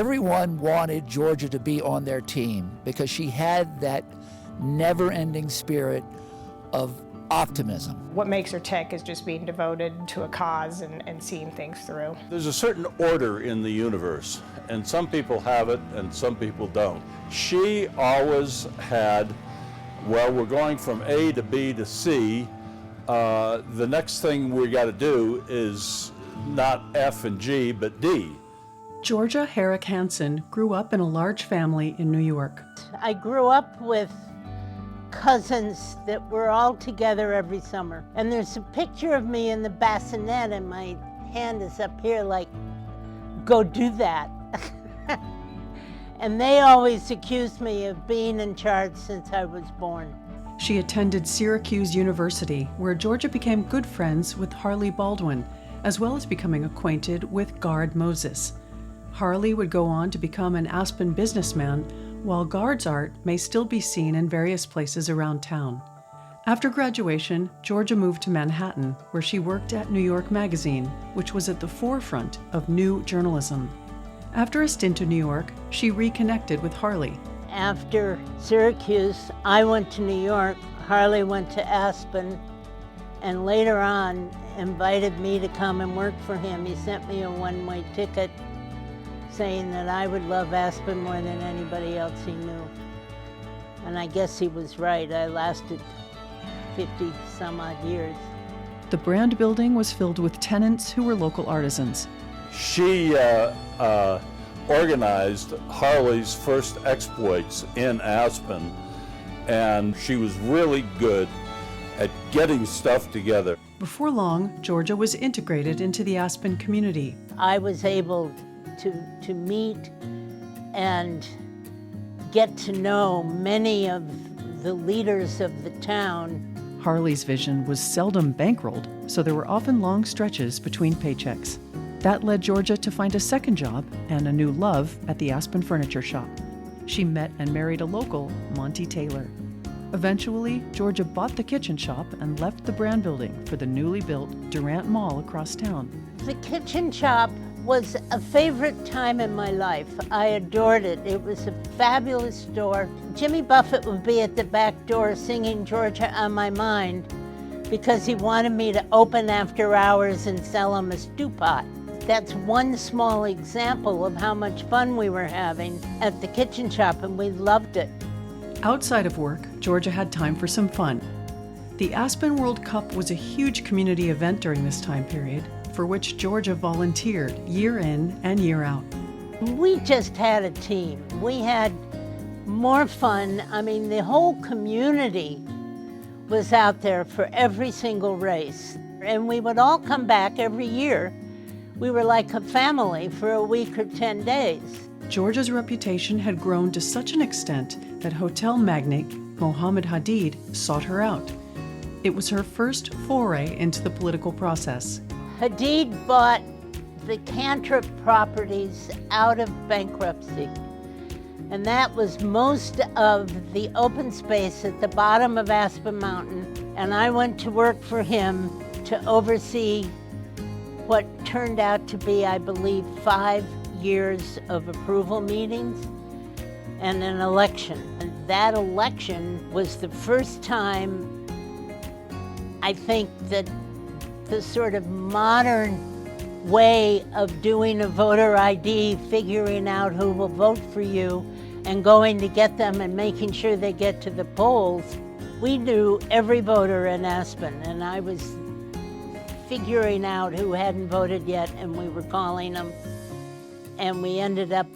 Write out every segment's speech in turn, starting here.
Everyone wanted Georgia to be on their team because she had that never-ending spirit of optimism. What makes her tick is just being devoted to a cause and seeing things through. There's a certain order in the universe, and some people have it and some people don't. She always had, well, we're going from A to B to C. The next thing we got to do is not F and G, but D. Georgia Herrick Hanson grew up in a large family in New York. I grew up with cousins that were all together every summer. And there's a picture of me in the bassinet and my hand is up here like, go do that. And they always accused me of being in charge since I was born. She attended Syracuse University, where Georgia became good friends with Harley Baldwin, as well as becoming acquainted with Gard Moses. Harley would go on to become an Aspen businessman, while Gard's art may still be seen in various places around town. After graduation, Georgia moved to Manhattan, where she worked at New York Magazine, which was at the forefront of new journalism. After a stint in New York, she reconnected with Harley. After Syracuse, I went to New York, Harley went to Aspen, and later on invited me to come and work for him. He sent me a one-way ticket saying that I would love Aspen more than anybody else he knew. And I guess he was right. I lasted 50 some odd years. The Brand Building was filled with tenants who were local artisans. She organized Harley's first exploits in Aspen, and she was really good at getting stuff together. Before long, Georgia was integrated into the Aspen community. I was able to meet and get to know many of the leaders of the town. Harley's vision was seldom bankrolled, so there were often long stretches between paychecks. That led Georgia to find a second job and a new love at the Aspen Furniture Shop. She met and married a local, Monty Taylor. Eventually, Georgia bought the kitchen shop and left the Brand Building for the newly built Durant Mall across town. The kitchen shop was a favorite time in my life. I adored it. It was a fabulous store. Jimmy Buffett would be at the back door singing Georgia on My Mind because he wanted me to open after hours and sell him a stew pot. That's one small example of how much fun we were having at the kitchen shop, and we loved it. Outside of work, Georgia had time for some fun. The Aspen World Cup was a huge community event during this time period, for which Georgia volunteered year in and year out. We just had a team. We had more fun. I mean, the whole community was out there for every single race. And we would all come back every year. We were like a family for a week or 10 days. Georgia's reputation had grown to such an extent that hotel magnate Mohammed Hadid sought her out. It was her first foray into the political process. Hadid bought the Cantrip properties out of bankruptcy. And that was most of the open space at the bottom of Aspen Mountain. And I went to work for him to oversee what turned out to be, I believe, 5 years of approval meetings and an election. And that election was the first time, I think, that the sort of modern way of doing a voter ID, figuring out who will vote for you and going to get them and making sure they get to the polls. We knew every voter in Aspen, and I was figuring out who hadn't voted yet, and we were calling them. And we ended up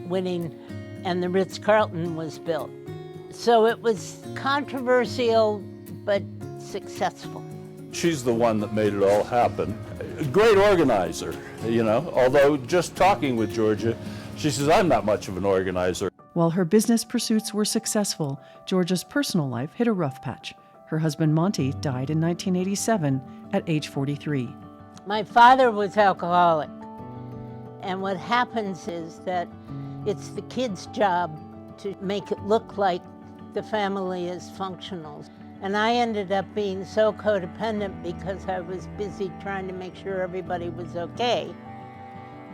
winning, and the Ritz-Carlton was built. So it was controversial, but successful. She's the one that made it all happen. A great organizer, you know, although just talking with Georgia, she says, I'm not much of an organizer. While her business pursuits were successful, Georgia's personal life hit a rough patch. Her husband Monty died in 1987 at age 43. My father was alcoholic. And what happens is that it's the kid's job to make it look like the family is functional. And I ended up being so codependent because I was busy trying to make sure everybody was okay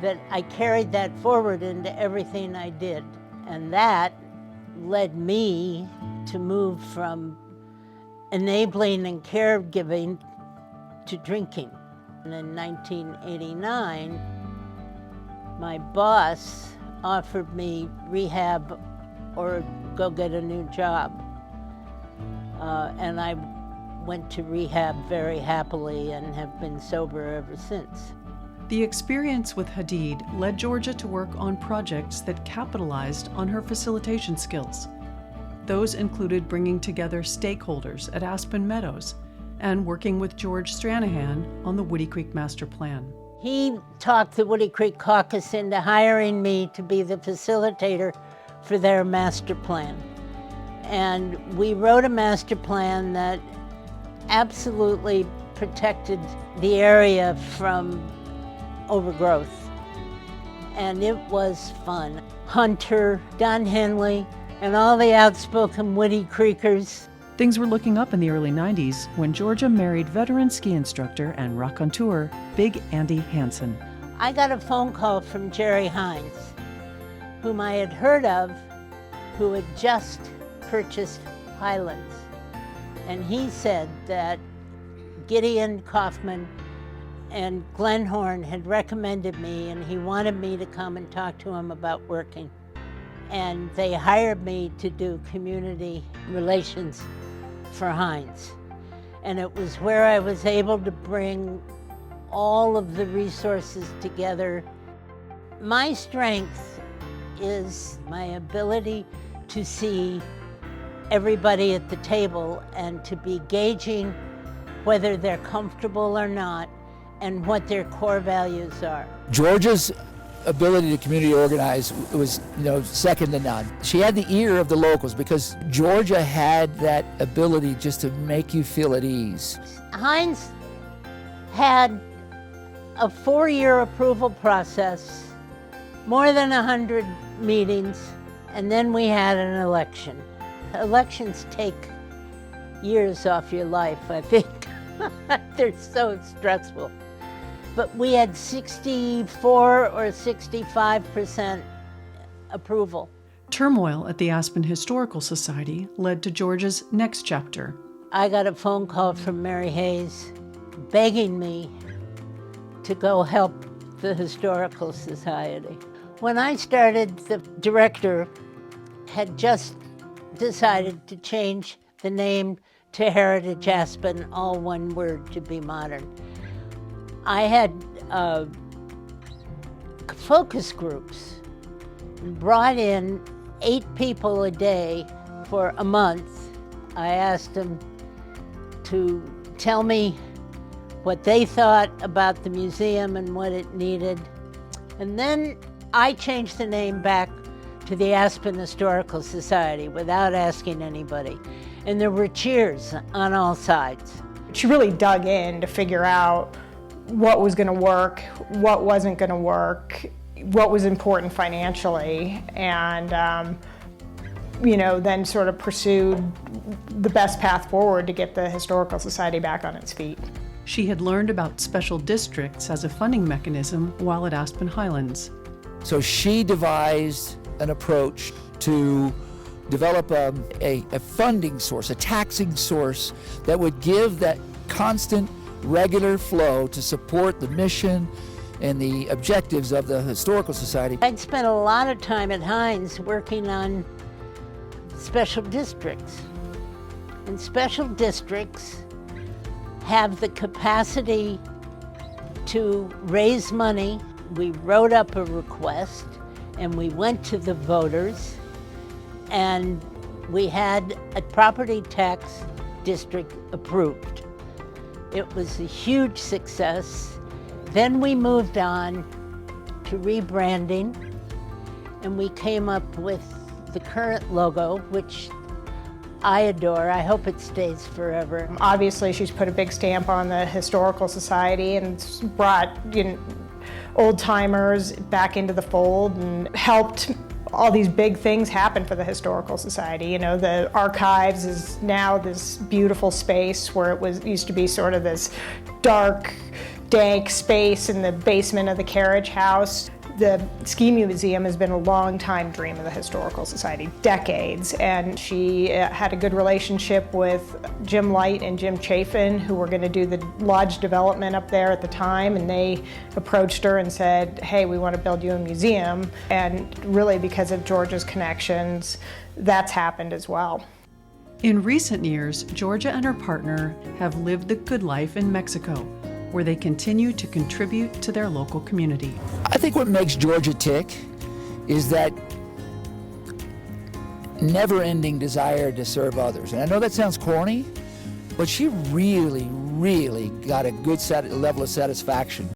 that I carried that forward into everything I did. And that led me to move from enabling and caregiving to drinking. And in 1989, my boss offered me rehab or go get a new job. And I went to rehab very happily and have been sober ever since. The experience with Hadid led Georgia to work on projects that capitalized on her facilitation skills. Those included bringing together stakeholders at Aspen Meadows and working with George Stranahan on the Woody Creek Master Plan. He talked the Woody Creek Caucus into hiring me to be the facilitator for their master plan. And we wrote a master plan that absolutely protected the area from overgrowth. And it was fun. Hunter, Don Henley, and all the outspoken Woody Creekers. Things were looking up in the early 90s when Georgia married veteran ski instructor and raconteur Big Andy Hanson. I got a phone call from Jerry Hines, whom I had heard of, who had just purchased Highlands. And he said that Gideon Kaufman and Glenn Horn had recommended me, and he wanted me to come and talk to him about working. And they hired me to do community relations for Hines. And it was where I was able to bring all of the resources together. My strength is my ability to see everybody at the table and to be gauging whether they're comfortable or not and what their core values are. Georgia's ability to community organize was, second to none. She had the ear of the locals because Georgia had that ability just to make you feel at ease. Hines had a 4-year approval process, more than 100 meetings, and then we had an election. Elections take years off your life, I think. They're so stressful. But we had 64 or 65% approval. Turmoil at the Aspen Historical Society led to Georgia's next chapter. I got a phone call from Mary Hayes begging me to go help the Historical Society. When I started, the director had just decided to change the name to Heritage Aspen, all one word, to be modern. I had focus groups, brought in 8 people a day for a month. I asked them to tell me what they thought about the museum and what it needed. And then I changed the name back to the Aspen Historical Society without asking anybody. And there were cheers on all sides. She really dug in to figure out what was going to work, what wasn't going to work, what was important financially, and then sort of pursued the best path forward to get the Historical Society back on its feet. She had learned about special districts as a funding mechanism while at Aspen Highlands. So she devised an approach to develop a funding source, a taxing source that would give that constant, regular flow to support the mission and the objectives of the Historical Society. I'd spent a lot of time at Hines working on special districts. And special districts have the capacity to raise money. We wrote up a request and we went to the voters and we had a property tax district approved. It was a huge success. Then we moved on to rebranding and we came up with the current logo, which I adore. I hope it stays forever. Obviously, she's put a big stamp on the Historical Society and brought old-timers back into the fold and helped all these big things happen for the Historical Society. The archives is now this beautiful space where it used to be sort of this dark dank space in the basement of the carriage house. The ski museum has been a long-time dream of the Historical Society, decades, and she had a good relationship with Jim Light and Jim Chafin, who were going to do the lodge development up there at the time, and they approached her and said, hey, we want to build you a museum. And really, because of Georgia's connections, that's happened as well. In recent years, Georgia and her partner have lived the good life in Mexico, where they continue to contribute to their local community. I think what makes Georgia tick is that never-ending desire to serve others. And I know that sounds corny, but she really got a good level of satisfaction